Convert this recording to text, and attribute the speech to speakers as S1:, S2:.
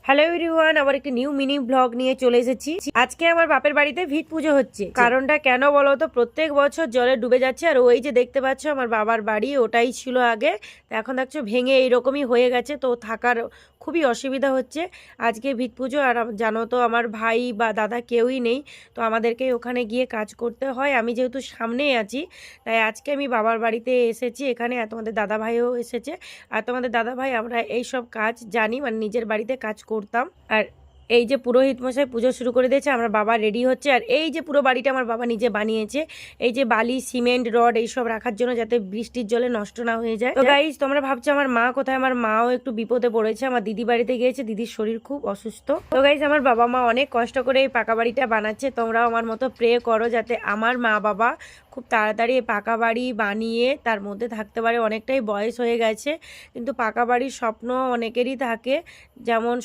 S1: Hello everyone, আবার একটা new mini blog নিয়ে চলে এসেছি। আজকে আমার বাপের বাড়িতে ভিট পুজো হচ্ছে। কারণটা কেন বলো তো, প্রত্যেক বছর জলে ডুবে যাচ্ছে। আর ওই যে দেখতে পাচ্ছ আমার বাবার বাড়ি, ওটাই ছিল আগে, তো এখন দেখছো ভেঙে এইরকমই হয়ে গেছে, তো থাকার খুবই অসুবিধা হচ্ছে। আজকে ভিট পুজো, আর জানো তো আমার ভাই বা দাদা কেউই নেই, তো আমাদেরকে ওখানে গিয়ে কাজ করতে হয়। আমি যেহেতু সামনেই আছি, তাই আজকে আমি বাবার বাড়িতে এসেছি। এখানে আর তোমাদের দাদা ভাইও এসেছে। আর তোমাদের দাদা ভাই, আমরা এই সব কাজ জানি, মানে নিজের বাড়িতে কাজ করতাম। আর এই যে পুরোহিত মশাই পুজো শুরু করে দিয়েছে, আমার বাবা রেডি হচ্ছে। আর এই যে পুরো বাড়িটা আমার বাবা নিজে বানিয়েছে, এই যে বালি সিমেন্ট রড এইসব রাখার জন্য, যাতে বৃষ্টির জলে নষ্ট না হয়ে যায়। তো গাইস, তোমরা ভাবছো আমার মা কোথায়? আমার মাও একটু বিপদে পড়েছে, আমার দিদি বাড়িতে গিয়েছে, দিদির শরীর খুব অসুস্থ। তো গাইস, আমার বাবা মা অনেক কষ্ট করে এই পাকা বাড়িটা বানাচ্ছে। তোমরাও আমার মতো প্রে করো যাতে আমার মা বাবা খুব তাড়াতাড়ি এই পাকা বাড়ি বানিয়ে তার মধ্যে থাকতে পারে। অনেকটাই বয়স হয়ে গেছে, কিন্তু পাকা বাড়ির স্বপ্ন অনেকেরই থাকে। যেমন